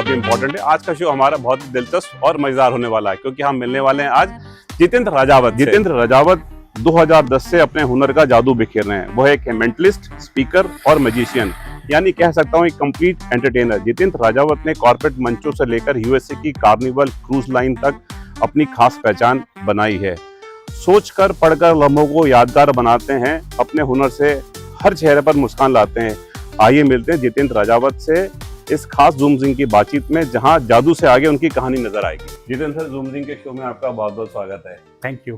बहुत ही इंपॉर्टेंट है। आज का शो हमारा बहुत ही दिलचस्प और मजेदार होने वाला है, क्योंकि हम मिलने वाले हैं आज जितेंद्र राजावत। जितेंद्र राजावत 2010 से अपने हुनर का जादू बिखेर रहे हैं। वो एक मेंटलिस्ट, स्पीकर और मैजिशियन, यानी कह सकता हूँ एक कंप्लीट एंटरटेनर। जितेंद्र राजावत ने कॉर्पोरेट मंचों से लेकर यूएसए की कार्निवल क्रूज लाइन तक अपनी खास पहचान बनाई है। सोचकर पढ़कर लम्हों को यादगार बनाते हैं, अपने हुनर से हर चेहरे पर मुस्कान लाते हैं। आइए मिलते हैं जितेंद्र राजावत से इस खास जूम जिंग की बातचीत में, जहां जादू से आगे उनकी कहानी नजर आएगी। जितेंद्र सर, जूम जिंग के शो में आपका बहुत बहुत स्वागत है। Thank you.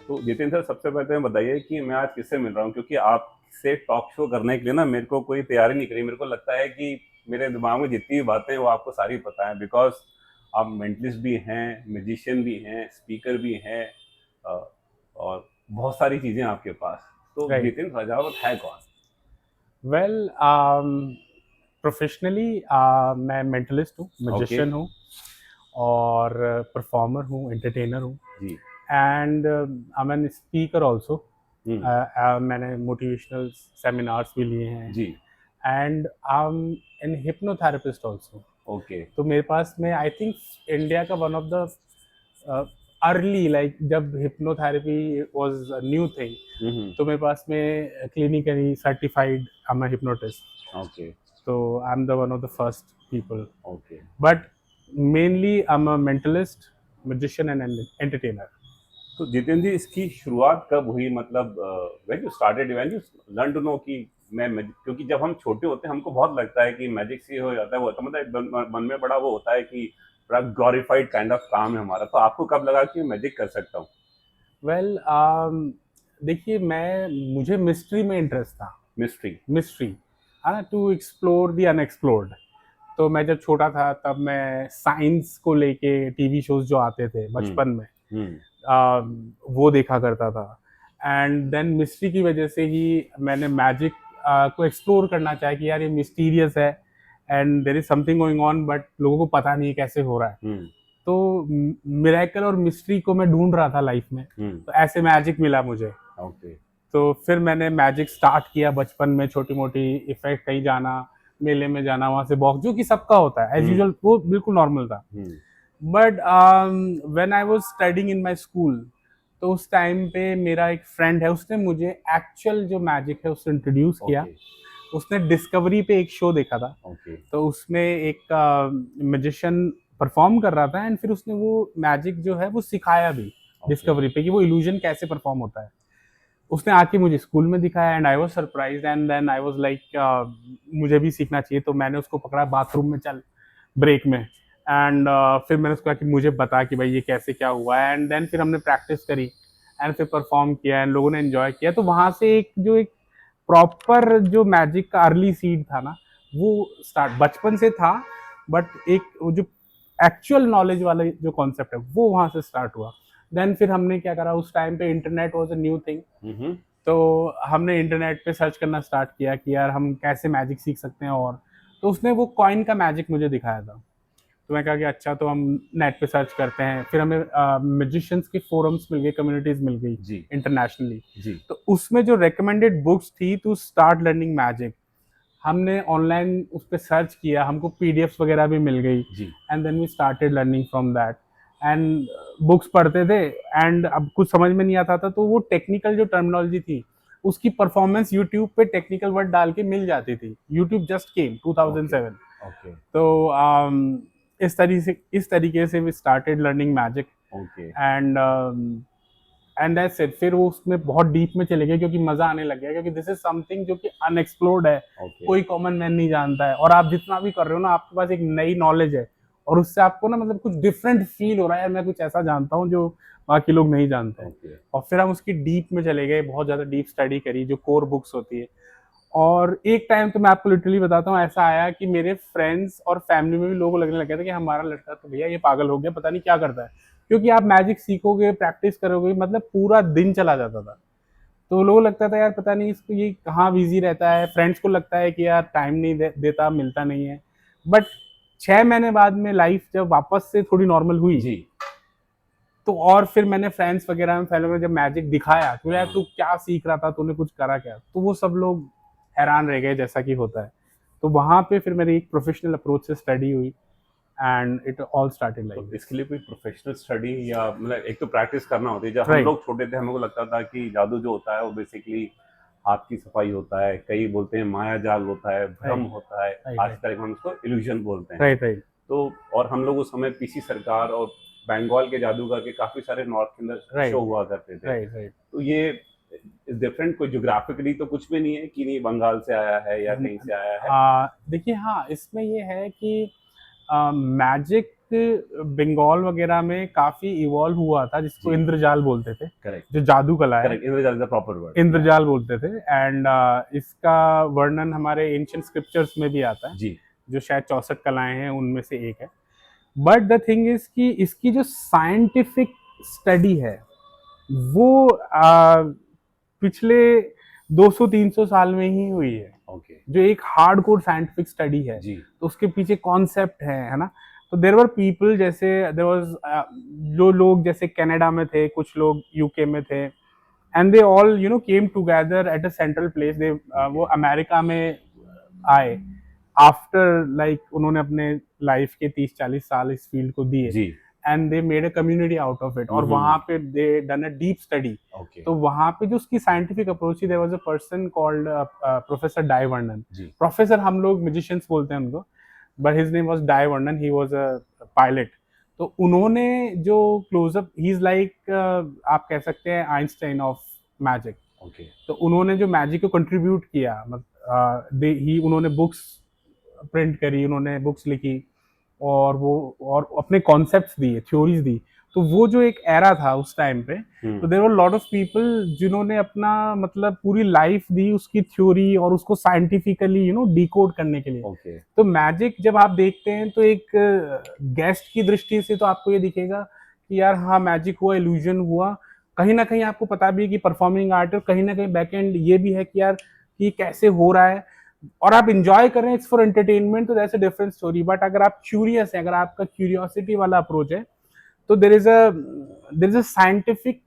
तो जितेंद्र सर, सबसे पहले बताइए कि मैं आज किससे मिल रहा हूँ, क्योंकि आपसे टॉक शो करने के लिए ना मेरे को कोई तैयारी नहीं करी। मेरे को लगता है कि मेरे दिमाग में जितनी भी बातें हैं वो आपको सारी पता है, बिकॉज आप मेंटलिस्ट भी हैं, म्यूजिशियन भी हैं, स्पीकर भी हैं, और बहुत सारी चीजें आपके पास। तो जितेंद्र राजावत है कौन? वेल, प्रोफेशनली मैं मेंटलिस्ट हूँ, मैजिशियन हूँ और परफॉर्मर हूँ, एंटरटेनर हूँ जी। And I am speaker also. मैंने मोटिवेशनल सेमिनार्स भी लिए हैं जी। And I am an hypnotherapist also. Okay. तो मेरे पास में आई थिंक इंडिया का one of the early, like जब hypnotherapy was a new thing, तो मेरे पास में clinically certified I am a hypnotist. Okay. तो I am the one of the first people. Okay. But mainly I am a mentalist, magician and entertainer. तो जितेंद्र जी, इसकी शुरुआत कब हुई? मतलब when you started, when you learn to know कि क्योंकि जब हम छोटे होते हैं हमको बहुत लगता है कि मैजिक से हो जाता है, वो होता है, मतलब मन में बड़ा वो होता है कि बड़ा ग्लोरीफाइड काइंड ऑफ काम है हमारा। तो आपको कब लगा कि मैजिक कर सकता हूँ? वेल, देखिए, मुझे मिस्ट्री में इंटरेस्ट था। मिस्ट्री है ना, टू एक्सप्लोर द अनएक्सप्लोर्ड। तो मैं जब छोटा था तब मैं साइंस को लेके टीवी शोज जो आते थे बचपन में, वो देखा करता था। एंड देन मिस्ट्री की वजह से ही मैंने मैजिक को एक्सप्लोर करना चाहा कि यार ये मिस्टीरियस है and there is something going on, but लोगों को पता नहीं कैसे हो रहा है। तो मिरेकल और मिस्ट्री को मैं ढूंढ रहा था लाइफ में, तो ऐसे मैजिक मिला मुझे। तो फिर मैंने मैजिक स्टार्ट किया बचपन में, छोटी मोटी इफेक्ट, कहीं जाना, मेले में जाना, वहां से बॉक्स, जो कि सबका होता है एज यूजुअल, वो बिल्कुल नॉर्मल था। But when I was studying in my school, तो उस टाइम पे मेरा एक फ्रेंड है, उसने मुझे एक्चुअल जो मैजिक है उससे इंट्रोड्यूस किया। उसने डिस्कवरी पे एक शो देखा था, तो उसमें एक मैजिशियन परफॉर्म कर रहा था एंड फिर उसने वो मैजिक जो है वो सिखाया भी डिस्कवरी पे कि वो इल्यूजन कैसे परफॉर्म होता है। उसने आके मुझे स्कूल में दिखाया and I was surprised and then I was like मुझे भी सीखना चाहिए। तो मैंने उसको पकड़ा बाथरूम में, चल ब्रेक में, एंड फिर मैंने उसको कहा कि मुझे बता कि भाई ये कैसे क्या हुआ है। एंड देन फिर हमने प्रैक्टिस करी एंड फिर परफॉर्म किया एंड लोगों ने एंजॉय किया। तो वहाँ से एक प्रॉपर जो मैजिक का अर्ली सीड था ना, वो स्टार्ट बचपन से था, बट एक जो एक्चुअल नॉलेज वाला जो कॉन्सेप्ट है वो वहाँ से स्टार्ट हुआ। देन फिर हमने क्या करा, उस टाइम पे internet was a new thing, तो हमने इंटरनेट पे सर्च करना स्टार्ट किया कि यार हम कैसे मैजिक सीख सकते हैं। और तो उसने वो कॉइन का मैजिक मुझे दिखाया था, तो मैं कहा कि अच्छा, तो हम नेट पे सर्च करते हैं। फिर हमें म्यूजिशियंस के फोरम्स मिल गए, कम्युनिटीज मिल गई इंटरनेशनली। तो उसमें जो रिकमेंडेड बुक्स थी टू स्टार्ट लर्निंग मैजिक, हमने ऑनलाइन उस पर सर्च किया, हमको पीडीएफ्स वगैरह भी मिल गई and then we started learning from that. And books पढ़ते थे एंड अब कुछ समझ में नहीं आता था, तो वो टेक्निकल जो टर्मिनोलॉजी थी उसकी परफॉर्मेंस यूट्यूब पे टेक्निकल वर्ड डाल के मिल जाती थी। YouTube just came 2007। तो इस तरीके से we started learning magic and that's it. फिर वो उसमें बहुत डीप में चले गए क्योंकि मजा आने लग गया, क्योंकि दिस इज समथिंग जो कि अनएक्सप्लोर्ड है, कोई कॉमन मैन नहीं जानता है। और आप जितना भी कर रहे हो ना, आपके पास एक नई नॉलेज है और उससे आपको ना मतलब कुछ डिफरेंट फील हो रहा है, यार मैं कुछ ऐसा जानता हूँ जो बाकी लोग नहीं जानते हैं। और फिर हम उसकी डीप में चले गए, बहुत ज्यादा डीप स्टडी करी, जो कोर बुक्स होती है। और एक टाइम तो मैं आपको लिटरली बताता हूँ, ऐसा आया कि मेरे फ्रेंड्स और फैमिली में भी लोगों लगने लगे थे कि हमारा लड़का तो भैया ये पागल हो गया, पता नहीं क्या करता है। क्योंकि आप मैजिक सीखोगे, प्रैक्टिस करोगे, मतलब पूरा दिन चला जाता था। तो लोगों लगता था यार पता नहीं इसको, ये कहाँ बिजी रहता है। फ्रेंड्स को लगता है कि यार टाइम नहीं देता, मिलता नहीं है। बट 6 महीने बाद में लाइफ जब वापस से थोड़ी नॉर्मल हुई जी, तो और फिर मैंने फ्रेंड्स वगैरह में फैमिली में जब मैजिक दिखाया तो यार तू क्या सीख रहा था, तूने कुछ करा क्या, तो वो सब लोग हैरान रह गए, जैसा कि होता है। तो वहाँ पे फिर मेरी एक प्रोफेशनल अप्रोच से स्टडी हुई and it all started like तो this. इसके लिए कोई प्रोफेशनल स्टडी या मतलब एक तो प्रैक्टिस करना होती है। जब हम Right. लोग छोटे थे, हमको लगता था कि जादू जो होता है वो बेसिकली हाथ की सफाई होता है, कई बोलते हैं माया जाल होता है, भ्रम Right. होता है, Right, आज right. के टाइम में हम उसको इल्यूजन बोलते हैं। Right, right. तो और हम लोग उस समय पीसी सरकार और बंगाल के जादूगर के काफी सारे नॉर्थ के अंदर Right. शो हुआ करते थे। Right, right. तो ये डिफरेंट कोई ज्योग्राफिकली तो कुछ भी नहीं है कि नहीं बंगाल से आया है या कहीं से आया है। देखिए, हाँ, इसमें ये है कि मैजिक बंगाल वगैरह में काफी इवॉल्व हुआ था, जिसको जी। इंद्रजाल बोलते थे, करेक्ट, जो जादू कला है, correct, Indrajal is the proper word. इंद्रजाल बोलते थे। एंड इसका वर्णन हमारे एंशिएंट स्क्रिप्चर्स में भी आता है, जी, जो शायद 64 कलाएं हैं उनमें से एक है। बट द थिंग इज कि इसकी जो साइंटिफिक स्टडी है वो पिछले 200-300 साल में ही हुई है। ओके, जो एक हार्डकोर साइंटिफिक स्टडी है, जी, तो उसके पीछे कॉन्सेप्ट है ना। तो देयर वर पीपल, जैसे देयर वाज जो लोग जैसे कनाडा में थे, कुछ लोग यूके में थे, and they all came together at a central place. They वो अमेरिका में आए आफ्टर लाइक उन्होंने अपने लाइफ के 30-40 साल इस फील्ड को दिए, जी, and they made a community out of it. और वहां पे they done a deep study. Okay, तो वहां पे जो उसकी साइंटिफिक अप्रोच थी, there was a person called professor Dai Vernon. जी, प्रोफेसर हम लोग म्यूजिशियंस बोलते हैं उनको, but his name was Dai Vernon. He was a pilot. तो उन्होंने जो क्लोजअप, ही इज लाइक, आप कह सकते हैं आइंस्टाइन ऑफ मैजिक। ओके, तो उन्होंने जो मैजिक को कंट्रीब्यूट किया, उन्होंने बुक्स प्रिंट करी, उन्होंने बुक्स लिखी, और वो और अपने कॉन्सेप्ट्स दिए, थ्योरीज दी। तो वो जो एक एरा था उस टाइम पे, तो there were lot of people जिन्होंने अपना मतलब पूरी लाइफ दी उसकी थ्योरी और उसको साइंटिफिकली डिकोड करने के लिए। ओके, तो मैजिक जब आप देखते हैं तो एक गेस्ट की दृष्टि से तो आपको ये दिखेगा कि यार हाँ मैजिक हुआ, इल्यूजन हुआ। कहीं ना कहीं आपको पता भी है कि परफॉर्मिंग आर्ट, और कहीं ना कहीं बैक एंड ये भी है कि यार कि कैसे हो रहा है, और आप इंजॉय कर रहे हैं, इट्स फॉर एंटरटेनमेंट, तो that's a different story. But अगर आप क्यूरियस है, अगर आपका क्यूरियोसिटी वाला अप्रोच है, तो there is a scientific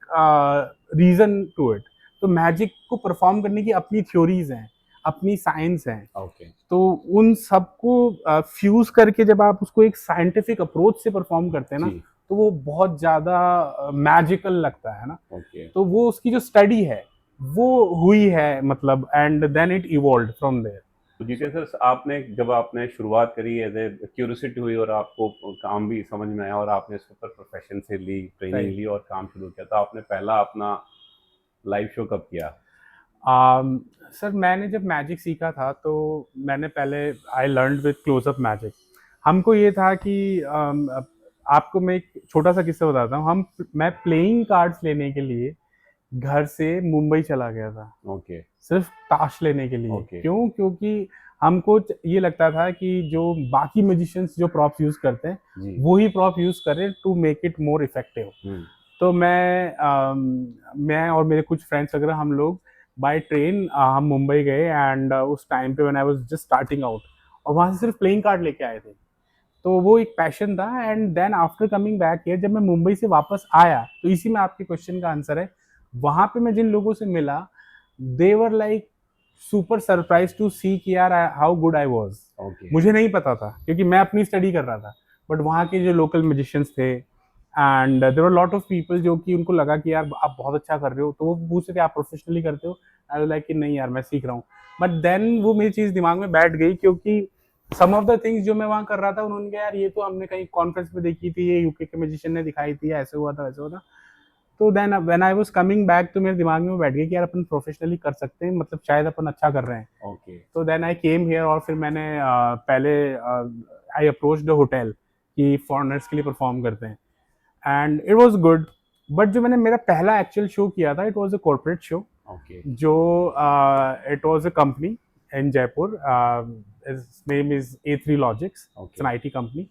reason to it. तो मैजिक को परफॉर्म करने की अपनी थ्योरीज हैं, अपनी साइंस है। ओके, तो उन सबको फ्यूज करके जब आप उसको एक साइंटिफिक अप्रोच से परफॉर्म करते हैं ना, जी, तो वो बहुत ज्यादा मैजिकल लगता है ना। ओके। तो वो उसकी जो स्टडी है वो हुई है, मतलब, and then it evolved from there. तो जितेंद्र सर, आपने जब आपने शुरुआत करी, एज ए क्यूरियोसिटी हुई और आपको काम भी समझ में आया और आपने इसके ऊपर प्रोफेशन से ली, ट्रेनिंग Right. ली और काम शुरू किया, तो आपने पहला अपना लाइव शो कब किया? सर मैंने जब मैजिक सीखा था तो मैंने पहले I learn with close up magic. हमको ये था कि आपको मैं एक छोटा सा किस्सा बताता हूँ। मैं प्लेइंग कार्ड्स लेने के लिए घर से मुंबई चला गया था, ओके, सिर्फ ताश लेने के लिए। Okay. क्यों? क्योंकि हमको ये लगता था कि जो बाकी म्यूजिशियंस जो प्रॉप्स यूज करते हैं जी, वो ही प्रॉप यूज करें to make it more effective. तो मैं और मेरे कुछ फ्रेंड्स वगैरह, हम लोग बाय ट्रेन हम मुंबई गए, एंड उस टाइम पे when I was just starting out, और वहाँ से सिर्फ प्लेइंग कार्ड लेके आए थे। तो वो एक पैशन था। And then after coming back here, जब मैं मुंबई से वापस आया, तो इसी में आपके क्वेश्चन का आंसर है। वहाँ पे मैं जिन लोगों से मिला, they were like super surprise to see कि यार how good I was. Okay, मुझे नहीं पता था क्योंकि मैं अपनी स्टडी कर रहा था, बट वहाँ के जो लोकल म्यूजिशियंस थे, and there were lot of people जो कि उनको लगा कि यार आप बहुत अच्छा कर रहे हो, तो वो पूछ रहे थे आप प्रोफेशनली करते हो? आई वाज लाइक कि नहीं यार मैं सीख रहा हूँ। बट देन वो मेरी चीज़ दिमाग में बैठ गई, क्योंकि सम ऑफ द थिंग्स जो मैं वहाँ कर रहा था, उन्होंने कहा यार ये तो हमने कहीं कॉन्फ्रेंस में देखी थी, ये यूके के म्यूजिशियन ने दिखाई थी, ऐसे हुआ था वैसे हुआ था। तो then when I was coming back, तो मेरे दिमाग में बैठ गई कि यार अपन प्रोफेशनली कर सकते हैं, मतलब शायद अपन अच्छा कर रहे हैं। ओके, तो देन आई केम हियर, और फिर मैंने पहले आई अप्रोच द होटल कि फॉरेनर्स के लिए परफॉर्म करते हैं, and it was good. But जो मैंने मेरा पहला एक्चुअल शो किया था, it was a corporate show, okay, जो it was a company in Jaipur, its name is A3 logics, it's an IT company,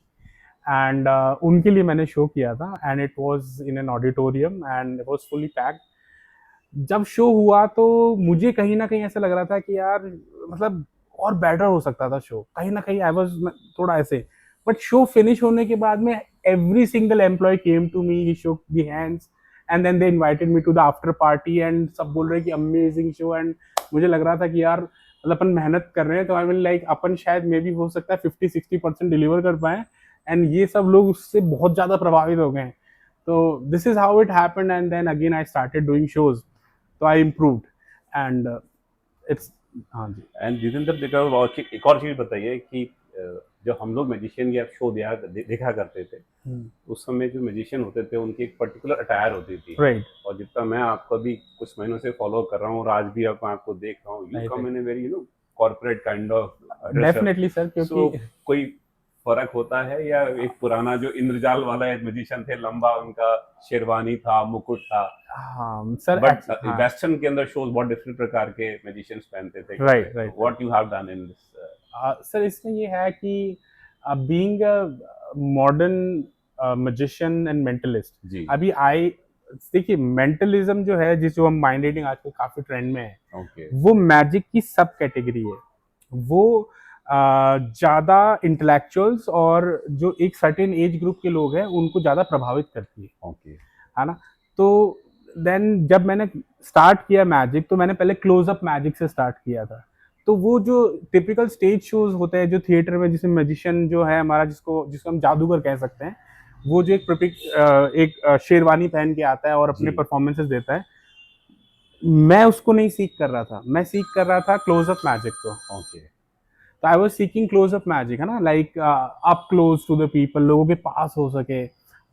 and उनके लिए मैंने शो किया था, and it was in an auditorium, and it was fully packed. जब show हुआ तो मुझे कहीं ना कहीं ऐसा लग रहा था कि यार मतलब और बेटर हो सकता था शो, कहीं ना कहीं आई वाज थोड़ा ऐसे। बट शो फिनिश होने के बाद में every single employee came to me, he shook the hands, and then they invited me to the after party, एंड सब बोल रहे कि अमेजिंग शो। एंड मुझे लग रहा था कि यार मतलब अपन मेहनत कर रहे हैं, तो आई मीन लाइक अपन शायद मे भी हो सकता है 50-60% डिलीवर कर पाए, एंड ये सब लोग उससे बहुत ज्यादा प्रभावित हो गए हैं. तो this is how it happened and then again I started doing shows. तो आई इम्प्रूव्ड एंड इट्स. हाँ जी. एंड जितेंद्र देखा और एक और चीज बताइए कि जब हम लोग मैजिशियन या शो देखा करते थे, उस समय जो मैजिशियन होते थे उनकी एक पर्टिकुलर अटायर होती थी. राइट. और जितना मैं आपको भी कुछ महीनों से फॉलो कर रहा हूँ और आज भी आपको देख रहा हूँ, you come in a very corporate kind of. Definitely sir, क्योंकि कोई फर्क होता है या एक पुराना जो इंद्रजाल वाला मैजिशियन थे, लंबा उनका शेरवानी था, मुकुट था. हाँ सर. बट वेस्टर्न के अंदर शोज बहुत डिफरेंट प्रकार के मैजिशियंस पहनते थे. Right right. What you have done in this? Sir इसमें ये है कि being a modern magician and mentalist, अभी देखिए मेंटलिज्म जो है, जिस जो हम माइंड रीडिंग आजकल काफी ट्रेंड में है, वो मैजिक की सब कैटेगरी है. वो ज्यादा इंटेलेक्चुअल्स और जो एक सर्टेन एज ग्रुप के लोग हैं उनको ज्यादा प्रभावित करती है. है ना. तो देन जब मैंने स्टार्ट किया मैजिक, तो मैंने पहले क्लोजअप मैजिक से स्टार्ट किया था. तो वो जो टिपिकल स्टेज शोज होते हैं जो थिएटर में, जिसमें मैजिशियन जो है हमारा, जिसको हम जादूगर कह सकते हैं, वो जो एक शेरवानी पहन के आता है और अपने परफॉर्मेंसेस देता है, मैं उसको नहीं सीख कर रहा था. मैं सीख कर रहा था क्लोजअप मैजिक को. तो I was seeking close up magic, है ना, like up close to the people, लोगों के पास हो सके,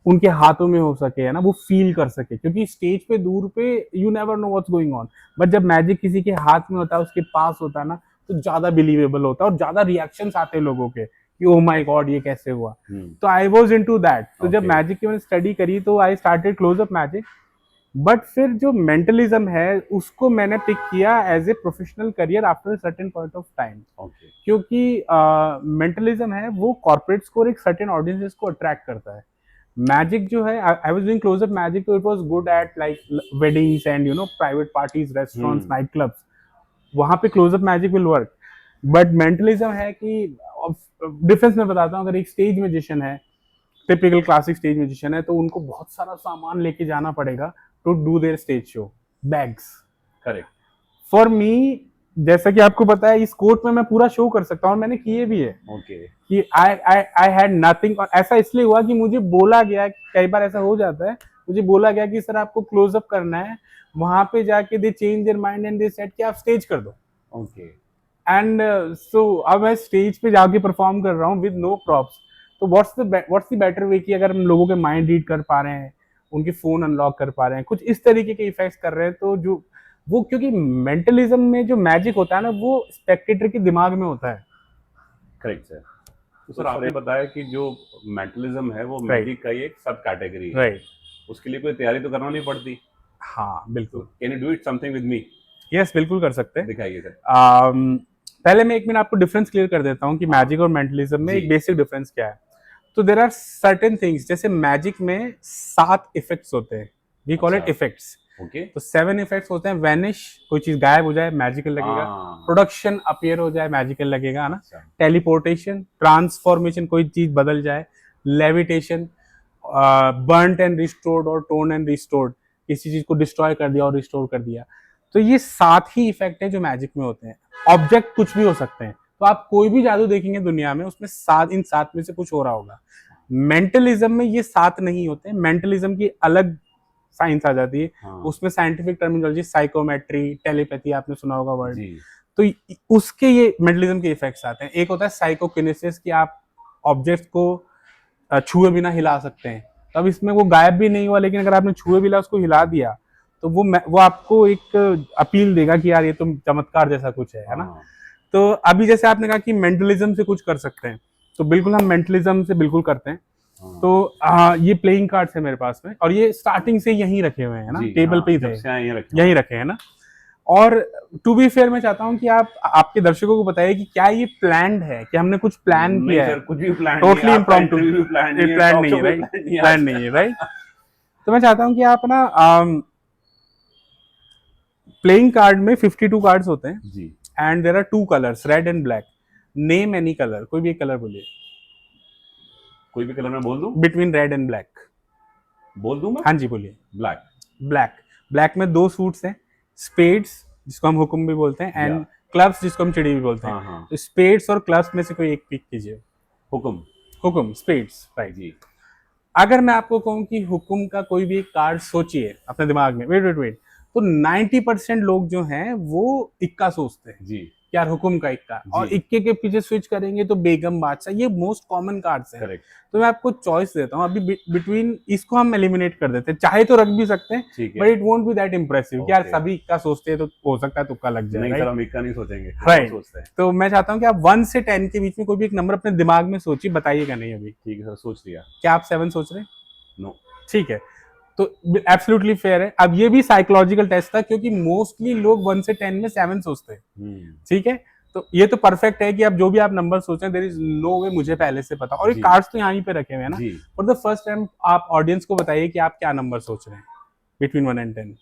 उनके हाथों में हो सके, है ना, वो फील कर सके. क्योंकि स्टेज पे दूर पे you never know what's going on, but जब मैजिक किसी के हाथ में होता है, उसके पास होता है ना, तो ज्यादा बिलीवेबल होता है और ज्यादा रिएक्शंस आते हैं लोगों के कि ओ माय गॉड ये कैसे हुआ. तो आई वाज इनटू दैट. तो जब मैजिक की मैंने स्टडी करी तो I started close up magic. But फिर जो मेंटलिज्म है उसको मैंने पिक किया as a professional career after a certain point of time. क्योंकि मेंटलिज्म है वो कॉर्पोरेट्स को और एक सर्टेन ऑडियंसेस को अट्रैक्ट करता है. मैजिक जो है, I was doing close up magic, तो it was good at like weddings and private parties, restaurants, night clubs. वहां पे close up magic will work. But mentalism है कि डिफरेंस मैं बताता हूँ. अगर एक स्टेज म्यूजिशियन है, टिपिकल क्लासिक स्टेज म्यूजिशियन है, तो उनको बहुत सारा सामान लेके जाना पड़ेगा to do their stage show. Bags. Correct. For me, जैसा कि आपको पता है, इस कोट में मैं पूरा शो कर सकता हूँ और मैंने किए भी है. कि आई हैड नथिंग. और ऐसा इसलिए हुआ कि मुझे बोला गया, कई बार ऐसा हो जाता है, मुझे बोला गया कि सर आपको क्लोजअप करना है, वहां पे जाके दे change their mind and they said कि आप स्टेज कर दो. एंड सो अब मैं स्टेज पे जाके परफॉर्म कर रहा हूँ विद नो प्रॉप्स. तो व्हाट्स द बेटर वे कि अगर हम लोगों के माइंड रीड कर पा रहे हैं, उनके फोन अनलॉक कर पा रहे हैं, कुछ इस तरीके के इफेक्ट्स कर रहे हैं, तो जो वो, क्योंकि मेंटलिज्म में जो मैजिक होता है ना, वो स्पेक्टेटर के दिमाग में होता है. Correct sir. तो सर आपने बताया कि जो मेंटलिज्म है वो मैजिक का एक सब कैटेगरी है. राइट. उसके लिए कोई तैयारी तो करना नहीं पड़ती. हाँ बिल्कुल. Can you do it something with me? Yes, बिल्कुल कर सकते हैं. दिखाइए सर. पहले मैं 1 मिनट आपको डिफरेंस क्लियर कर देता हूँ कि मैजिक और मेंटलिज्म में एक बेसिक डिफरेंस क्या है. तो देयर आर सर्टेन थिंग्स, जैसे मैजिक में 7 इफेक्ट्स होते हैं. We call it effects. तो 7 इफेक्ट्स होते हैं. वैनिश, कोई चीज गायब हो जाए, मैजिकल लगेगा. प्रोडक्शन, अपीयर हो जाए, मैजिकल लगेगा, है ना. टेलीपोर्टेशन, ट्रांसफॉर्मेशन, कोई चीज बदल जाए. लेविटेशन, बर्न्ट एंड रिस्टोर्ड और टोन एंड रिस्टोर्ड, किसी चीज को डिस्ट्रॉय कर दिया और रिस्टोर कर दिया. तो ये 7 ही इफेक्ट है जो मैजिक में होते हैं. ऑब्जेक्ट कुछ भी हो सकते हैं. तो आप कोई भी जादू देखेंगे दुनिया में, उसमें इन 7 में से कुछ हो रहा होगा. मेंटलिज्म में ये 7 नहीं होते. मेंटलिज्म की अलग साइंस आ जाती है. उसमें साइंटिफिक टर्मिनोलॉजी, साइकोमेट्री, टेलीपैथी, आपने सुना होगा वर्ड. तो उसके ये मेंटलिज्म के इफेक्ट्स आते हैं. एक होता है साइकोकिनेसिस, कि आप ऑब्जेक्ट को छुए बिना हिला सकते हैं. तो अब इसमें वो गायब भी नहीं हुआ, लेकिन अगर आपने छुए बिना उसको हिला दिया, तो वो आपको एक अपील देगा कि यार ये तो चमत्कार जैसा कुछ है ना. तो अभी जैसे आपने कहा कि मेंटलिज्म से कुछ कर सकते हैं, तो बिल्कुल हम मेंटलिज्म से बिल्कुल करते हैं. तो ये प्लेइंग कार्ड्स है मेरे पास में, और ये स्टार्टिंग से यहीं रखे हुए हैं ना, टेबल पे ही थे, यहीं रखे हैं ना. और टू बी फेयर, मैं चाहता हूँ कि आप आपके दर्शकों को बताइए कि क्या ये प्लान्ड है, कि हमने कुछ प्लान किया है. कुछ भी प्लान टोटली इम्प्रॉम्प्टू. प्लान नहीं है, राइट. प्लान नहीं है, राइट. तो मैं चाहता हूँ कि आप ना, प्लेइंग कार्ड में 52 कार्ड्स होते हैं जी. And there are 2 colours, red and black. Name any colour, कोई भी एक कलर बोलिए. कोई भी कलर मैं बोल दूं? Between red and black. बोल दूं मैं? हाँ जी, बोलिए. ब्लैक. ब्लैक में 2 सूट्स हैं. स्पेड्स, जिसको हम हुक्म भी बोलते हैं, एंड क्लब्स, जिसको हम चिड़ी भी बोलते हैं. तो स्पेड्स और क्लब्स में से कोई एक पिक कीजिए. हुक्म. हुकुम, स्पेड्स, राइट। जी अगर मैं आपको कहूँ कि हुकुम का कोई भी एक कार्ड सोचिए अपने दिमाग में, वेट वेट वेट, तो 90% लोग जो हैं वो इक्का सोचते हैं जी कि यार हुकुम का इक्का, और जी इक्के के पीछे स्विच करेंगे तो बेगम बादशाह, ये मोस्ट कॉमन कार्ड्स हैं। करेक्ट तो मैं आपको चॉइस देता हूँ अभी बिटवीन, इसको हम एलिमिनेट कर देते हैं, चाहे तो रख भी सकते हैं, ठीक बट है। It won't be that impressive कि यार ओके सभी इक्का सोचते हैं तो हो सकता है तुक्का लग जाए, नहीं सर, राइट। हम इक्का नहीं सोचेंगे, कुछ और राइट, सोचते हैं। तो मैं चाहता हूँ कि आप 1 से 10 के बीच में कोई भी एक नंबर अपने दिमाग में सोचिए, बताइएगा नहीं अभी। ठीक है सर, सोच लिया। क्या आप 7 सोच रहे हैं? नो। ठीक है, तो एब्सोल्युटली फेयर है। अब ये भी साइकोलॉजिकल टेस्ट था, क्योंकि मोस्टली लोग 1 से 10 में 7 सोचते हैं, ठीक है। तो ये तो परफेक्ट है कि अब जो भी आप नंबर सोच रहे हैं, देयर इज नो वे मुझे पहले से पता, और ये जी। कार्ड्स तो यहाँ ही पे रखे हुए हैं ना। जी फॉर द फर्स्ट टाइम आप ऑडियंस को बताइए कि आप क्या नंबर सोच रहे हैं बिटवीन 1 एंड 10।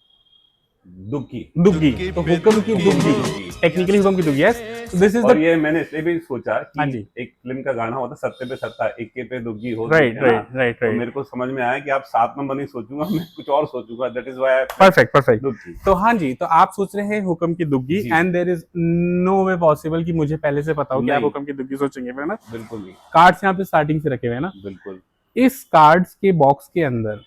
दुग्गी। दुग्गी, तो हुक्म की दुग्गी, टेक्निकली हुक्म की दुग्गी, यस। दिस इज और द, ये मैंने इसलिए भी सोचा हाँ कि जी, एक फिल्म का गाना होता सत्ते पे सत्ता, इक्के पे दुग्गी हो, राइट है ना। राइट राइट तो राइट, मेरे को समझ में आया कि आप 7 नंबर नहीं सोचूंगा, मैं कुछ और सोचूंगा, that is why perfect perfect. Duggi. तो हाँ जी, तो आप सोच रहे हैं हुक्म की दुग्गी, जी। And there is no way possible कि मुझे पहले से पता हो कि आप नहीं। हुक्म की दुग्गी सोचेंगे, है ना। बिल्कुल नहीं। कार्ड्स यहाँ पे स्टार्टिंग से रखे हुए हैं ना। बिल्कुल। इस कार्ड्स के बॉक्स के अंदर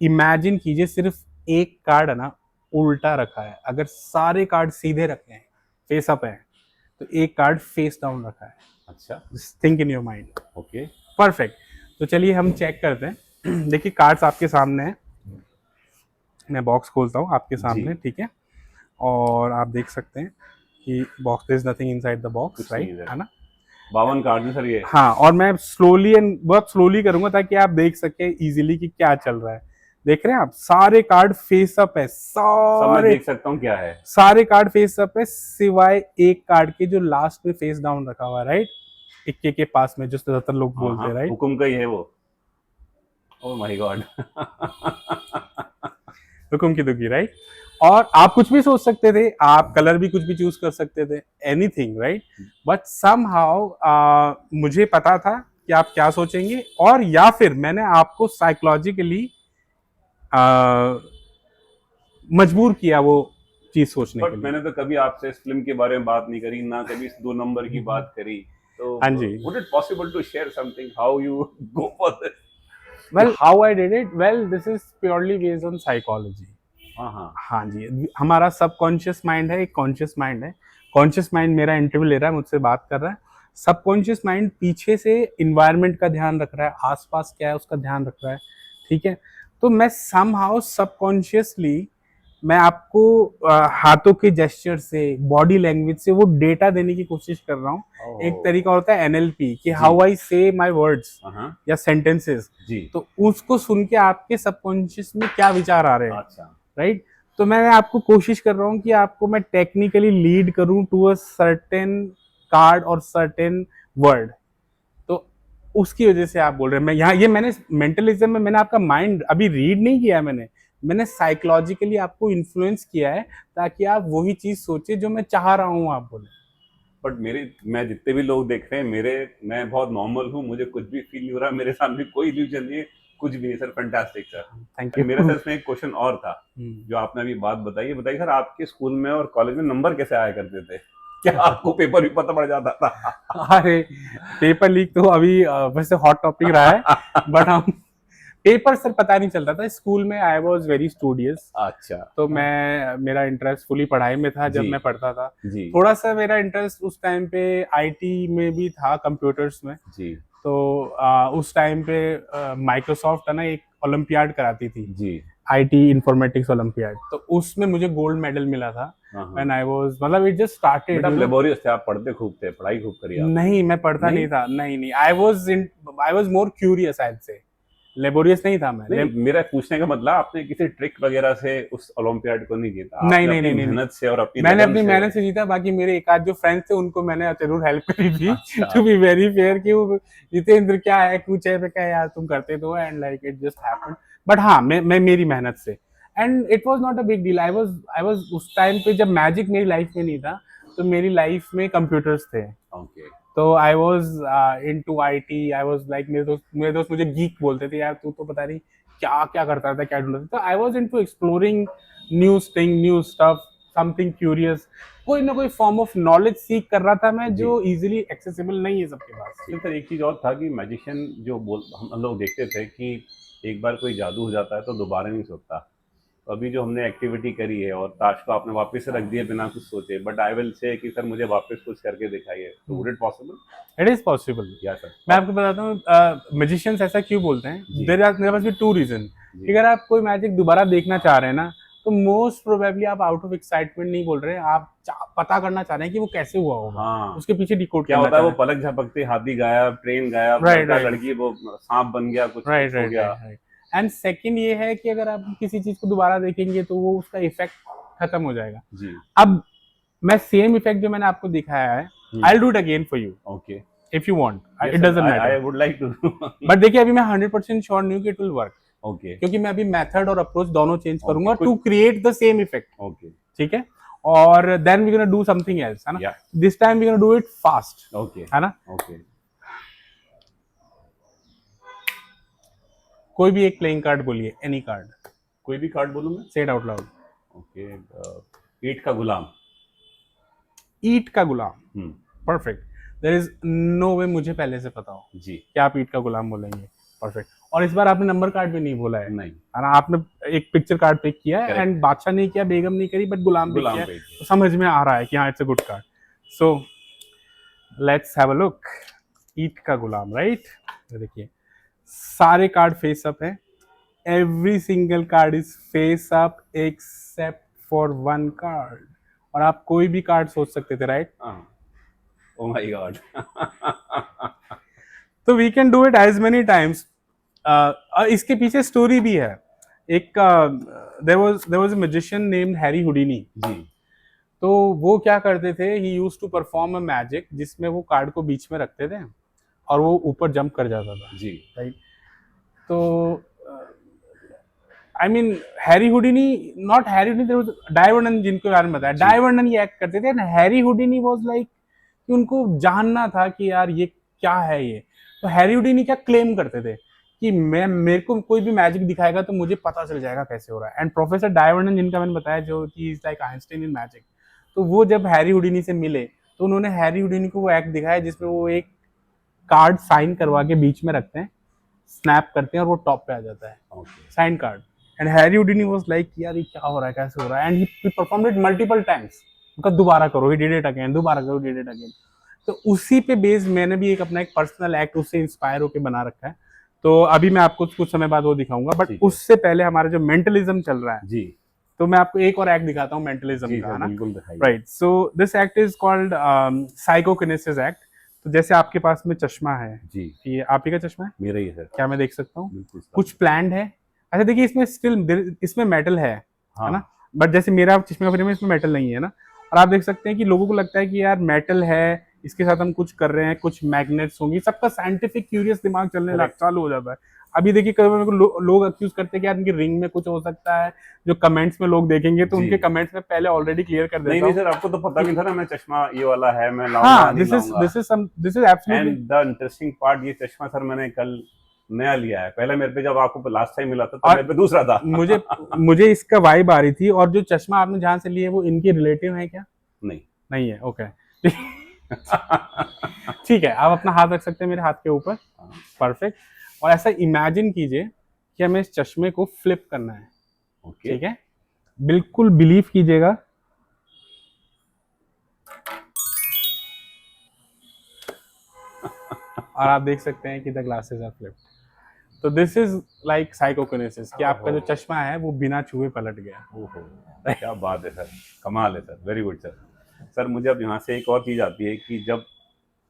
इमेजिन कीजिए सिर्फ एक कार्ड है ना उल्टा रखा है। अगर सारे कार्ड सीधे रखे हैं, फेस अप है, तो एक कार्ड फेस डाउन रखा है। अच्छा। Think in your mind. Okay. Perfect. तो चलिए हम चेक करते हैं। देखिए कार्ड्स आपके सामने है, मैं बॉक्स खोलता हूँ आपके सामने, जी। ठीक है। और आप देख सकते हैं कि box, there is nothing inside the box, कुछ नहीं राइट, है। है ना। 52 कार्ड है सर ये। हाँ, और मैं स्लोली एंड बहुत स्लोली करूंगा ताकि आप देख सके इजीली कि क्या चल रहा है। देख रहे हैं आप, सारे कार्ड फेस अप है, सब मैं सारे देख सकता हूँ क्या है। सारे कार्ड फेस अप है, सिवाय एक कार्ड के जो लास्ट में फेस डाउन रखा हुआ है, राइट, इक्के के पास में, जो ज्यादातर लोग बोलते हैं, राइट। हुकुम का ही है वो। Oh my God. हुकुम की दुगी, राइट। और आप कुछ भी सोच सकते थे, आप कलर भी कुछ भी चूज कर सकते थे, एनीथिंग, राइट। बट समहाउ मुझे पता था कि आप क्या सोचेंगे, और या फिर मैंने आपको साइकोलॉजिकली मजबूर किया वो चीज सोचने के बट लिए। मैंने तो कभी आपसे इस फिल्म के बारे में बात नहीं करी, ना कभी इस 2 नंबर की बात करी। तो हाँ जी। Would it possible to share something how you go for this? Well, how I did it, well this is purely based on psychology. हाँ हाँ। हाँ जी, हमारा सबकॉन्शियस माइंड है, एक कॉन्शियस माइंड है। कॉन्शियस माइंड मेरा इंटरव्यू ले रहा है, मुझसे बात कर रहा है। सबकॉन्शियस माइंड पीछे से इन्वायरमेंट का ध्यान रख रहा है, आसपास क्या है उसका ध्यान रख रहा है, ठीक है। तो मैं समहाउ सबकॉन्शियसली, मैं आपको हाथों के जेस्चर से, बॉडी लैंग्वेज से वो डेटा देने की कोशिश कर रहा हूँ। एक तरीका होता है एनएलपी, कि हाउ आई से माय वर्ड्स या सेंटेंसेस, जी। तो उसको सुन के आपके सबकॉन्शियस में क्या विचार आ रहे हैं, अच्छा। राइट। तो मैं आपको कोशिश कर रहा हूँ कि आपको मैं टेक्निकली लीड करूँ टू अ सर्टेन कार्ड और सर्टेन वर्ड। तो उसकी वजह से आप बोल रहे हैं, मैं यहाँ, ये मैंने मेंटलिज्म में मैंने आपका माइंड अभी रीड नहीं किया है, मैंने साइकोलॉजिकली आपको इन्फ्लुएंस किया है, ताकि आप वही चीज सोचे जो मैं चाह रहा हूँ आप बोले। बट मैं जितने भी लोग देख रहे हैं, मैं बहुत नॉर्मल हूँ, मुझे कुछ भी फील नहीं हो रहा, मेरे सामने कोई इल्यूजन नहीं है, कुछ भी नहीं sir. Fantastic sir. Thank you. मेरा सर इसमें एक क्वेश्चन और था, जो आपने अभी बात बताई, बताइए सर, आपके स्कूल में और कॉलेज में नंबर कैसे आया करते थे? क्या आपको पेपर भी पता पड़ जाता था? अरे, पेपर लीक तो अभी वैसे हॉट टॉपिक रहा है, बट हम पेपर सर पता नहीं चलता था स्कूल में। आई वॉज वेरी स्टूडियस। अच्छा। तो मेरा इंटरेस्ट फुली पढ़ाई में था जब जी। मैं पढ़ता था। जी। थोड़ा सा मेरा इंटरेस्ट उस टाइम पे आईटी में भी था, कंप्यूटर्स में। जी। तो उस टाइम पे माइक्रोसॉफ्ट है ना एक ओलंपियाड कराती थी, जी। आईटी इंफॉर्मेटिक्स ओलंपियाड, तो उसमें मुझे गोल्ड मेडल मिला था। व्हेन आई वाज, मतलब इट जस्ट स्टार्टेड। आप लेबोरियस थे, आप पढ़ते खूब थे, पढ़ाई खूब करी आप? नहीं, मैं पढ़ता नहीं था, नहीं, आई वाज मोर क्यूरियस, आई से लेबोरियस नहीं था मैं। नहीं, मेरा पूछने का मतलब, आपने किसी ट्रिक वगैरह से उस ओलंपियाड को नहीं जीता? नहीं, आपने नहीं, अपनी नहीं, मेहनत से और मैंने अपनी मेहनत से जीता। बाकी मेरे एक आध जो फ्रेंड्स थे उनको मैंने जरूर हेल्प करी थी, टू बी वेरी फेयर, कि वो जितेंद्र क्या है, कुछ है पे क्या यार तुम करते तो, and like it just happened. But हाँ, मैं मेरी मेहनत से, and it was not a big deal. I was उस टाइम पे जब मैजिक मेरी लाइफ में नहीं था, तो मेरी लाइफ में कंप्यूटर्स थे। ओके। तो I was into IT. I was like, मेरे दोस्त मुझे गीक बोलते थे, यार तू तो पता नहीं क्या क्या करता था, क्या ढूंढता था। तो I was into exploring new thing, new stuff, something curious, कोई ना कोई फॉर्म ऑफ नॉलेज सीख कर रहा था मैं, जो इजीली एक्सेसिबल नहीं है सबके पास। सर एक चीज और था कि मैजिशियन जो बोल हम लोग देखते थे कि एक बार कोई जादू हो जाता है तो दोबारा नहीं सोचता। तो अभी जो हमने एक्टिविटी करी है और ताश को आपने वापस से रख दिया बिना कुछ सोचे, बट आई विल से कि सर मुझे वापस कुछ करके दिखाइए, तो would it possible? It is possible. या सर मैं आपको बताता हूँ मैजिशियंस ऐसा क्यों बोलते हैं। मेरे पास भी टू रीजन। अगर आप कोई मैजिक दोबारा देखना चाह रहे हैं ना, तो मोस्ट प्रोबेबली आप आउट ऑफ एक्साइटमेंट नहीं बोल रहे हैं, आप पता करना चाह रहे हैं कि वो कैसे हुआ होगा। हाँ, उसके पीछे डिकोड क्या होता है, वो पलक झपकते हाथी गायब, ट्रेन गायब, Right, लड़का right. लड़की वो सांप बन गया, कुछ राइट हो राइट गया। राइट। एंड सेकंड ये है कि अगर आप किसी चीज को दोबारा देखेंगे तो वो उसका इफेक्ट खत्म हो जाएगा। जी अब मैं सेम इफेक्ट जो मैंने आपको दिखाया है, I will do it again for you okay, if you want, it doesn't I matter. Would like to but देखिए अभी मैं 100% श्योर नहीं हूँ कि इट विल वर्क, ओके क्योंकि मैं अभी मेथड और अप्रोच दोनों चेंज करूंगा Okay, to create the same effect. Okay ठीक है, और then we gonna do something else, है ना। या this time we gonna do it fast, okay है ना। ओके, कोई भी एक प्लेइंग कार्ड बोलिए, एनी कार्ड, कोई भी कार्ड बोलूं मैं? Say it out loud. Okay, ईट का गुलाम। ईट का गुलाम, hmm, perfect. There is no way मुझे पहले से पता हो जी कि आप ईट का गुलाम बोलेंगे, परफेक्ट। और इस बार आपने नंबर कार्ड भी नहीं बोला है, नहीं, है ना। आपने एक पिक्चर कार्ड पिक किया है, Correct. एंड बादशाह नहीं किया, बेगम नहीं करी, बट गुलाम पिक गुलाम किया, पे तो समझ में आ रहा है कि हाँ it's a good card. So let's have a look. ईट का गुलाम, राइट। देखिए सारे कार्ड फेस अप है, every single card is face up except for one card. और आप कोई भी कार्ड सोच सकते थे, राइट। Oh my god. तो we can do it as many times. इसके पीछे स्टोरी भी है। एक there was a magician named Harry Houdini जी, तो वो क्या करते थे, he used to perform a magic जिसमें वो कार्ड को बीच में रखते थे और वो ऊपर जंप कर जाता था, जी, राइट। तो I mean Harry Houdini, not Harry Houdini, there was Dai Vernon जिनको बारे में बताया, डायवर्नन ये एक्ट करते थे, and Harry Houdini was like कि उनको जानना था कि यार ये क्या है ये। तो हैरी हुडिनी क्या क्लेम करते थे कि मैं, मेरे को कोई भी मैजिक दिखाएगा तो मुझे पता चल जाएगा कैसे हो रहा है। एंड प्रोफेसर डायवर्नन जिनका मैंने बताया, जो कि is like Einstein in magic, तो वो जब हैरी हुडिनी से मिले तो उन्होंने हैरी हुडिनी को वो एक्ट दिखाया जिसमें वो एक कार्ड साइन करवा के बीच में रखते हैं, स्नैप करते हैं और वो टॉप पे आ जाता है, okay, sign card. And Harry Houdini was like यार ये क्या हो रहा है, कैसे हो रहा है, and he performed it multiple times. उनका दोबारा करो, ही डिड इट अगेन, दोबारा करो, डिड इट अगेन। तो उसी पे बेस मैंने भी एक अपना एक पर्सनल एक्ट उससे इंस्पायर होकर बना रखा है। तो अभी मैं आपको कुछ समय बाद वो दिखाऊंगा, बट ठीक है। उससे पहले हमारा जो मेंटलिज्म चल रहा है, जी, तो मैं आपको एक और एक्ट दिखाता हूँ मेंटलिज्म जी का, सर, है ना। बिल्कुल दिखाइए। Right, so this act is called psychokinesis act. तो जैसे आपके पास में चश्मा है, जी, ये आप ही का चश्मा है, मेरा ही है सर, क्या मैं देख सकता हूँ? बिल्कुल सर। कुछ प्लान्ड है। अच्छा देखिए, इसमें स्टिल इसमें मेटल है हाँ, ना। बट जैसे मेरा चश्मे का फ्रेम है, इसमें मेटल नहीं है ना। और आप देख सकते हैं कि लोगों को लगता है कि यार मेटल है, इसके साथ हम कुछ कर रहे हैं, कुछ मैग्नेट्स होंगी, सबका साइंटिफिक क्यूरियस दिमाग चलने लग चालू हो जाता है। अभी देखिए कभी मेरे को लोग अक्यूज करते हैं कि यार इनकी रिंग में कुछ हो सकता है, जो कमेंट्स में लोग देखेंगे तो जी। उनके कमेंट्स में पहले ऑलरेडी क्लियर कर नहीं देता नहीं हूँ। सर, आपको तो पता नहीं था ना मैं चश्मा ये वाला है, मैं लाऊंगा हाँ, नहीं लाऊंगा। This is absolutely. And the interesting part, ये चश्मा सर मैंने कल नया लिया है, पहले मेरे पे जब आपको लास्ट टाइम मिला था तो और मेरे पे दूसरा था। मुझे इसका वाइब आ रही थी। और जो चश्मा आपने जहां से लिए वो इनके रिलेटिव है क्या? नहीं, नहीं है, ओके। ठीक है, आप अपना हाथ रख सकते हैं मेरे हाथ के ऊपर, परफेक्ट। और ऐसा इमेजिन कीजिए कि हमें इस चश्मे को फ्लिप करना है, ओके, ठीक है। बिल्कुल बिलीव कीजिएगा। और आप देख सकते हैं कि द ग्लासेस आर फ्लिप्ड। तो दिस इज लाइक साइकोकिनेसिस, कि आपका जो चश्मा है वो बिना छुए पलट गया। ओहो, क्या बात है सर, कमाल है sir, very good sir. Sir मुझे अब यहाँ से एक और चीज़ आती है कि जब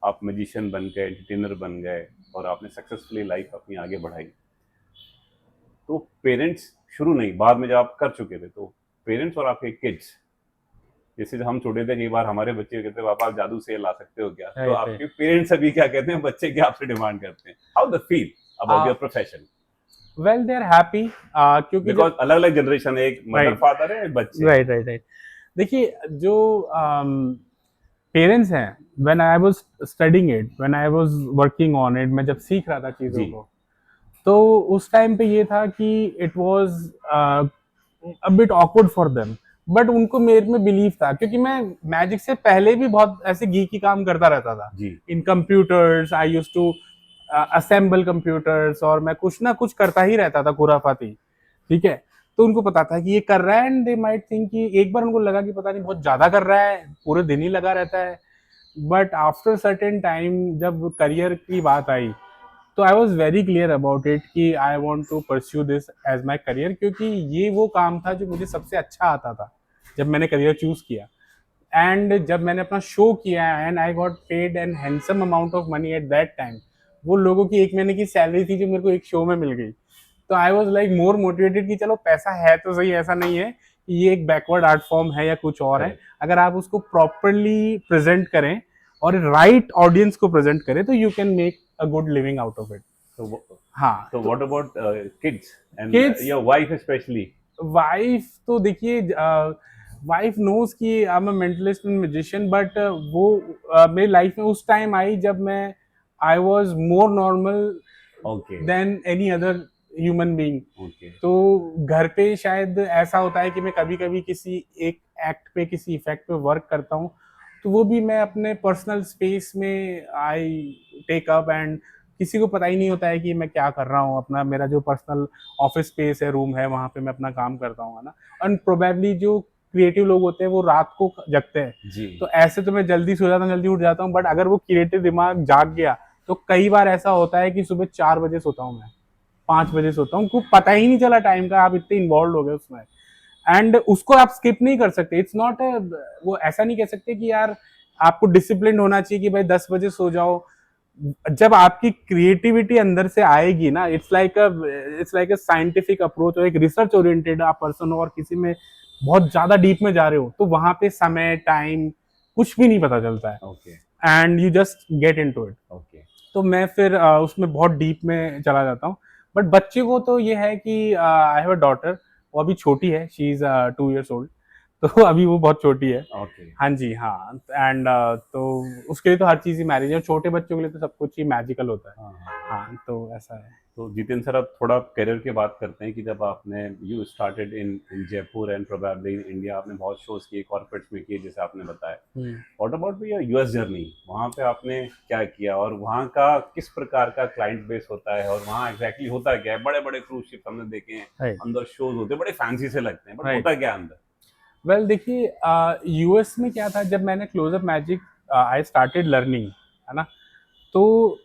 आप मैजिशियन बन गए, एंटरटेनर बन गए और आपने सक्सेसफुली लाइफ अपनी आगे बढ़ाई, तो पेरेंट्स शुरू नहीं, बाद में जब आप कर चुके थे, तो पेरेंट्स और आपके किड्स, जैसे जब हम छोटे थे कई बार हमारे बच्चे कहते हैं पापा आप जादू से ला सकते हो क्या, तो Right, आपके पेरेंट्स अभी क्या कहते हैं, बच्चे क्या आपसे डिमांड करते हैं, how the feel about your profession? Well they are happy, क्योंकि बिकॉज अलग अलग जनरेशन है, एक मदर Right. फादर है, एक बच्चे। Right right right. देखिए जो पेरेंट्स हैं, when I was studying it, when I was working on it, मैं जब सीख रहा था चीज़ों जी। को, तो उस टाइम पे ये था कि it was a bit awkward for them. But उनको मेरे में बिलीव था, क्योंकि मैं मैजिक से पहले भी बहुत ऐसे गीकी काम करता रहता था जी in computers. I use to assemble computers, और मैं कुछ ना कुछ करता ही रहता था खुराफाती, ठीक है। तो उनको पता था कि ये कर रहा है, एंड दे माइट थिंक कि एक बार उनको लगा कि पता नहीं बहुत ज्यादा कर रहा है, पूरे दिन ही लगा रहता है। बट आफ्टर सर्टेन टाइम जब करियर की बात आई, तो I was very clear about it कि I want to pursue this as my career, क्योंकि ये वो काम था जो मुझे सबसे अच्छा आता था जब मैंने करियर चूज किया। एंड जब मैंने अपना शो किया and I got paid an handsome amount of money at that time, वो लोगों की एक महीने की सैलरी थी जो मेरे को एक शो में मिल गई। तो I was like more motivated कि चलो पैसा है तो सही, ऐसा नहीं है कि ये एक बैकवर्ड आर्ट फॉर्म है या कुछ और है। अगर आप उसको प्रॉपरली प्रेजेंट करें और राइट ऑडियंस को प्रेजेंट करें तो you can make a good living out of it. हाँ, तो what about kids and Kids? Your wife specially? Wife तो देखिए, वाइफ नोज कि I am a mentalist and magician, but वो मेरी लाइफ में उस टाइम आई जब मैं I was more normal okay then any other human being. Okay तो घर पे शायद ऐसा होता है कि मैं कभी कभी किसी एक एक्ट पे, किसी इफेक्ट पे वर्क करता हूँ, तो वो भी मैं अपने पर्सनल स्पेस में आई टेक अप, एंड किसी को पता ही नहीं होता है कि मैं क्या कर रहा हूँ। अपना मेरा जो पर्सनल ऑफिस स्पेस है, रूम है, वहाँ पे मैं अपना काम करता हूँ, है ना। एंड प्रोबेबली जो क्रिएटिव लोग होते हैं वो रात को जगते हैं, जी तो ऐसे तो मैं जल्दी सो जाता हूँ, जल्दी उठ जाता हूँ। बट अगर वो क्रिएटिव दिमाग जाग गया तो कई बार ऐसा होता है कि सुबह 4 बजे सोता हूँ, मैं 5 बजे सोता हूँ, कुछ पता ही नहीं चला टाइम का, आप इतने इन्वॉल्व हो गए उसमें। एंड उसको आप स्किप नहीं कर सकते, इट्स नॉट वो ऐसा नहीं कह सकते कि यार आपको डिसिप्लिन होना चाहिए कि भाई 10 बजे सो जाओ। जब आपकी क्रिएटिविटी अंदर से आएगी ना, it's like a scientific approach, और एक रिसर्च ओरिएंटेड आप पर्सन हो और किसी में बहुत ज्यादा डीप में जा रहे हो, तो वहां पे समय, टाइम कुछ भी नहीं पता चलता है, okay and you just get into it. Okay तो मैं फिर उसमें बहुत डीप में चला जाता हूँ। बट बच्चे को तो ये है कि आई हैव अ डॉटर, वो अभी छोटी है, शी इज 2 years old, तो अभी वो बहुत छोटी है। ओके हाँ जी, हाँ। एंड तो उसके लिए तो हर चीज़ ही मैजिक है, छोटे बच्चों के लिए तो सब कुछ ही मैजिकल होता है। हाँ हाँ, तो ऐसा है। तो जितेंद्र सर, अब थोड़ा करियर की बात करते हैं कि जब आपने you started in in Jaipur and probably in India, आपने बहुत शोज किए, कॉर्पोरेट्स में किए जैसे आपने बताया। What about your US journey? वहाँ पे आपने क्या किया और वहाँ का किस प्रकार का क्लाइंट बेस होता है और वहाँ एग्जैक्टली होता क्या है? बड़े बड़े क्रूज शिप हमने देखे हैं, राइट, अंदर शोज होते हैं, बड़े फैंसी से लगते हैं, बट राइट। होता क्या है अंदर? वेल देखिए, यूएस में क्या था, जब मैंने close up magic I started learning, है ना, तो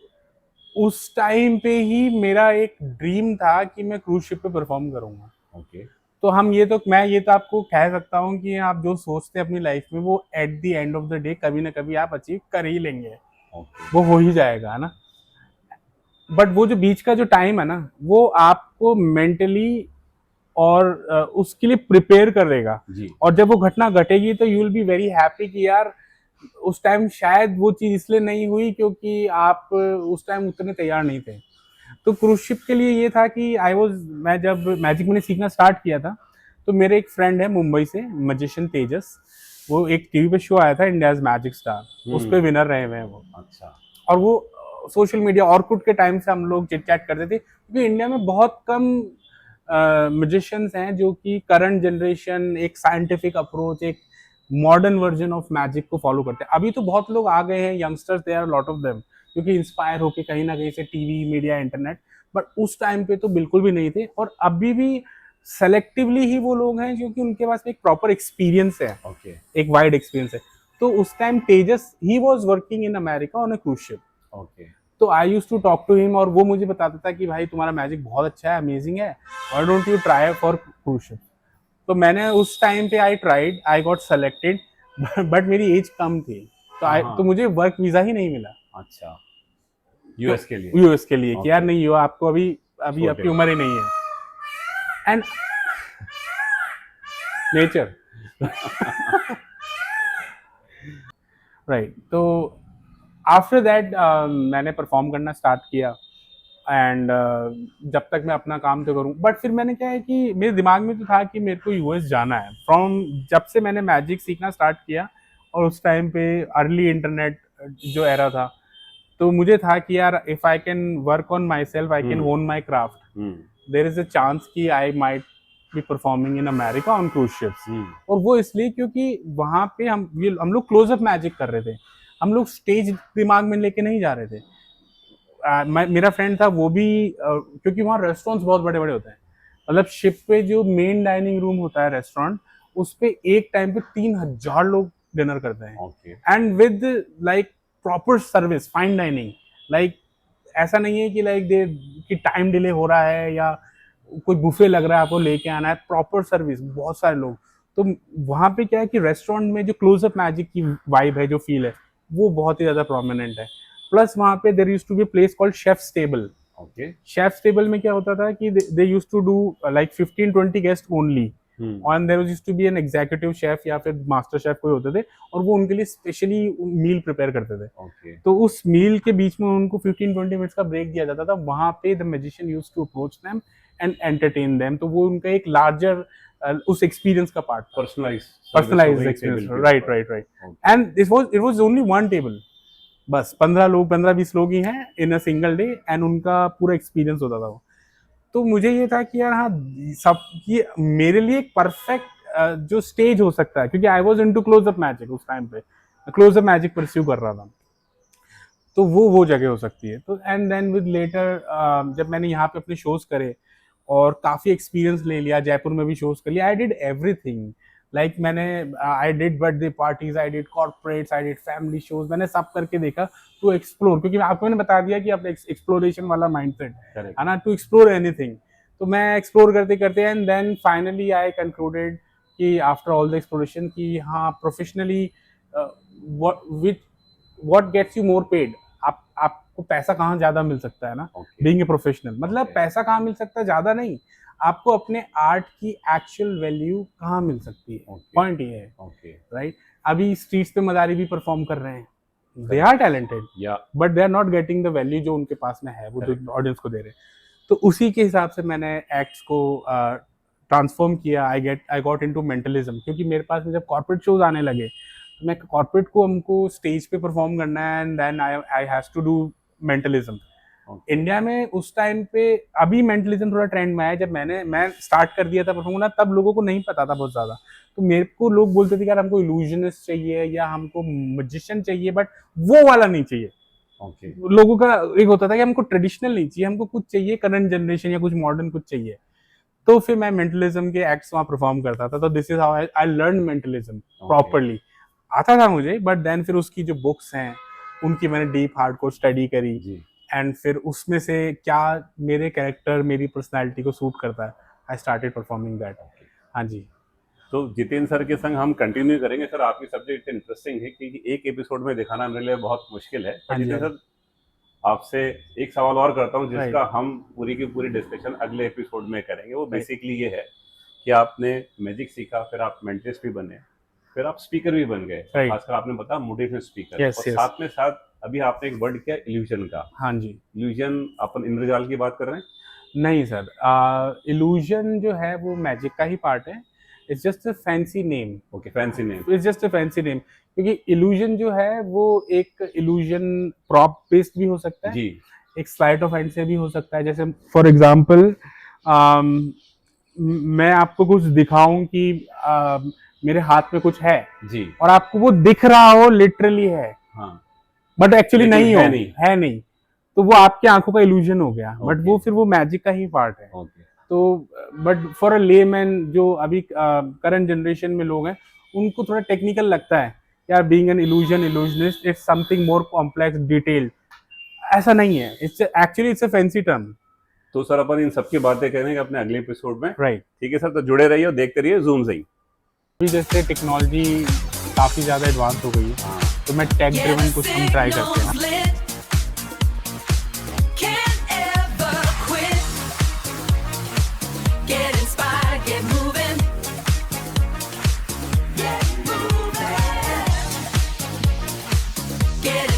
उस टाइम पे ही मेरा एक ड्रीम था कि मैं क्रूज शिप पे परफॉर्म करूंगा। ओके तो मैं ये तो आपको कह सकता हूँ कि आप जो सोचते हैं अपनी लाइफ में, वो at the end of the day कभी ना कभी आप अचीव कर ही लेंगे, ओके वो हो ही जाएगा, है ना। बट वो जो बीच का जो टाइम है ना, वो आपको मेंटली और उसके लिए प्रिपेयर करेगा। जी और जब वो घटना घटेगी तो you will be very happy कि यार उस टाइम शायद वो चीज इसलिए नहीं हुई क्योंकि आप उस टाइम उतने तैयार नहीं थे। तो क्रूज शिप के लिए ये था कि मैं जब मैजिक मैंने सीखना स्टार्ट किया था, तो मेरे एक फ्रेंड है मुंबई से, मैजिशियन तेजस, वो एक टीवी पे शो आया था, इंडियाज मैजिक स्टार, उस पे विनर रहे हुए हैं वो। अच्छा और वो सोशल मीडिया ऑर्कुट के टाइम से हम लोग चिट चैट करते थे, क्योंकि इंडिया में बहुत कम म्यूजिशियंस हैं जो कि करंट जनरेशन, एक साइंटिफिक अप्रोच, एक मॉडर्न वर्जन ऑफ मैजिक को फॉलो करते हैं। अभी तो बहुत लोग आ गए हैं, youngsters, they are lot of them, क्योंकि इंस्पायर होके कहीं ना कहीं से टीवी, मीडिया, इंटरनेट। बट उस टाइम पे तो बिल्कुल भी नहीं थे, और अभी भी सेलेक्टिवली ही वो लोग हैं जो कि उनके पास एक प्रॉपर एक्सपीरियंस है, ओके एक वाइड एक्सपीरियंस है। तो उस time Tejas, he was working in America on a cruise ship. Okay तो I use to talk to him, और वो मुझे बताता था कि भाई तुम्हारा मैजिक बहुत अच्छा है, अमेजिंग है, why don't you try for cruise ship. तो मैंने उस टाइम पे I tried, I got selected, but मेरी एज कम थी, तो हाँ मुझे वर्क वीजा ही नहीं मिला अच्छा यूएस के लिए यूएस के लिए, कि यार ओके नहीं, यो आपको अभी अभी छोटे आपकी उम्र ही नहीं है। And nature right. तो आफ्टर दैट मैंने परफॉर्म करना स्टार्ट किया, एंड जब तक मैं अपना काम तो करूं, बट फिर मैंने क्या है कि मेरे दिमाग में तो था कि मेरे को यूएस जाना है, फ्रॉम जब से मैंने मैजिक सीखना स्टार्ट किया। और उस टाइम पे अर्ली इंटरनेट जो एरा था, तो मुझे था कि यार if I can work on myself, I can hmm own my craft, hmm there is a chance कि I might be performing in America on cruise ships. और वो इसलिए क्योंकि वहाँ पे हम लोग क्लोजअप मैजिक कर रहे थे, हम लोग स्टेज दिमाग में लेके नहीं जा रहे थे। मेरा फ्रेंड था वो भी क्योंकि वहाँ रेस्टोरेंट्स बहुत बड़े बड़े होते हैं, मतलब शिप पे जो मेन डाइनिंग रूम होता है रेस्टोरेंट, उस पे एक टाइम पे 3000 लोग डिनर करते हैं, and with like proper service, fine dining. Like ऐसा नहीं है कि लाइक दे कि टाइम डिले हो रहा है या कोई बुफे लग रहा है आपको लेके आना है, प्रॉपर सर्विस, बहुत सारे लोग। तो वहाँ पे क्या है कि रेस्टोरेंट में जो क्लोजअप मैजिक की वाइब है, जो फील है, वो बहुत ही ज्यादा प्रोमिनेंट है। प्लस वहाँ पे there used to be place called chef's table. Chef's table में क्या होता था कि they used to do like 15-20 guest only, और there used to be an executive chef या फिर मास्टर शेफ कोई होते थे, और वो उनके लिए स्पेशली मील प्रिपेयर करते थे। तो उस मील के बीच में उनको 15-20 मिनट्स का ब्रेक दिया जाता था। वहाँ पे the magician used to approach them and entertain them. तो वो उनका एक लार्जर उस एक्सपीरियंस का part, personalised experience. Right. And it was only one table, बस 15-20 लोग ही हैं in a single day, and उनका पूरा एक्सपीरियंस होता था वो। तो मुझे ये था कि यार हाँ, सब ये मेरे लिए एक परफेक्ट जो स्टेज हो सकता है, क्योंकि I was into close up magic उस टाइम पे, क्लोजअप मैजिक परस्यू कर रहा था, तो वो जगह हो सकती है। तो एंड देन विद लेटर जब मैंने यहाँ पे अपने शोज करे और काफी एक्सपीरियंस ले लिया, जयपुर में भी शोज कर लिया, आई डिड एवरीथिंग। लाइक मैंने I did birthday parties, I did corporates, I did family shows, मैंने सब करके देखा टू एक्सप्लोर, क्योंकि आपको मैंने बता दिया कि आप एक्सप्लोरेशन वाला माइंडसेट है ना, टू एक्सप्लोर एनीथिंग। तो मैं एक्सप्लोर करते करते and then finally I concluded कि आफ्टर ऑल द एक्सप्लोरेशन कि हाँ, professionally what gets you more paid, आपको पैसा कहाँ ज्यादा मिल सकता है ना, बीइंग ए प्रोफेशनल। मतलब पैसा कहाँ मिल सकता है, ज्यादा नहीं, आपको अपने आर्ट की एक्चुअल वैल्यू कहाँ मिल सकती है, पॉइंट ये है। राइट, अभी स्ट्रीट्स पे मदारी भी परफॉर्म कर रहे हैं, they are talented, but they are not getting the value जो उनके पास में है, वो जो ऑडियंस को दे रहे हैं। तो उसी के हिसाब से मैंने एक्ट्स को ट्रांसफॉर्म किया। आई गॉट इनटू मेंटलिज्म, क्योंकि मेरे पास में जब कॉर्पोरेट शोज आने लगे, तो मैं कॉर्पोरेट को हमको स्टेज पे परफॉर्म करना है, and then I have to do mentalism. India में उस टाइम पे, अभी मेंटलिज्म थोड़ा ट्रेंड में आया, जब मैं स्टार्ट कर दिया था परफॉर्म करना, तब लोगों को नहीं पता था बहुत ज्यादा। तो मेरे को लोग बोलते थे यार हमको इल्यूजनिस्ट चाहिए या हमको मैजिशियन चाहिए, बट वो वाला नहीं चाहिए। लोगों का एक होता था कि हमको ट्रेडिशनल नहीं चाहिए, हमको कुछ चाहिए करंट जनरेशन या कुछ मॉडर्न कुछ चाहिए। तो फिर मैं मेंटलिज्म के एक्ट्स वहाँ परफॉर्म करता था। तो this is how I learn mentalism properly. आता था मुझे, बट देन फिर उसकी जो बुक्स हैं उनकी मैंने डीप हार्डकोर स्टडी करी, एंड फिर उसमें से क्या मेरे कैरेक्टर, मेरी पर्सनालिटी को सूट करता है, आई स्टार्टेड परफॉर्मिंग दैट। हाँ जी। तो जितेंद्र सर के संग हम कंटिन्यू करेंगे। सर, आपकी सब्जेक्ट इंटरेस्टिंग है कि एक एपिसोड में दिखाना मेरे लिए बहुत मुश्किल है। जितेंद्र सर, आपसे एक सवाल और करता हूँ जिसका हम पूरी की पूरी डिस्कशन अगले एपिसोड में करेंगे। वो बेसिकली ये है कि आपने मैजिक सीखा, फिर आप मेंटलिस्ट भी बने, फिर आप स्पीकर भी बन गए, खासकर आपने बताया मोटिवेशनल स्पीकर, और साथ में साथ अभी आपने एक वर्ड किया इल्यूजन का। हाँ जी। इल्यूजन, अपन इंद्रजाल की बात कर रहे हैं? नहीं सर, इल्यूजन जो है वो मैजिक का ही पार्ट है। It's just a fancy name. Okay, fancy name. It's just a fancy name, क्योंकि इल्यूजन जो है वो एक इल्यूजन प्रॉप बेस्ड भी हो सकता है जी, एक स्लाइट ऑफ हैंड से भी हो सकता है। जैसे फॉर एग्जांपल मैं आपको कुछ दिखाऊं कि मेरे हाथ में कुछ है जी, और आपको वो दिख रहा हो लिटरली है, हाँ, बट एक्चुअली नहीं हो, है नहीं, तो वो आपकी आंखों का इल्यूजन हो गया। बट वो फिर वो मैजिक का ही पार्ट है। तो बट फॉर अ लेमैन जो अभी करंट जनरेशन में लोग हैं, उनको थोड़ा टेक्निकल लगता है यार, being an illusionist it's something more complex, detailed. ऐसा नहीं है, it's actually it's a fancy term. तो सर अपन इन सबकी बातें करेंगे अपने अगले एपिसोड में। राइट, ठीक है सर, तो जुड़े रहिए और देखते रहिए जूम से। अभी जैसे टेक्नोलॉजी काफी ज्यादा एडवांस हो गई है, तो मैं टेक ड्रिवन कुछ हम ट्राई करते हैं। Get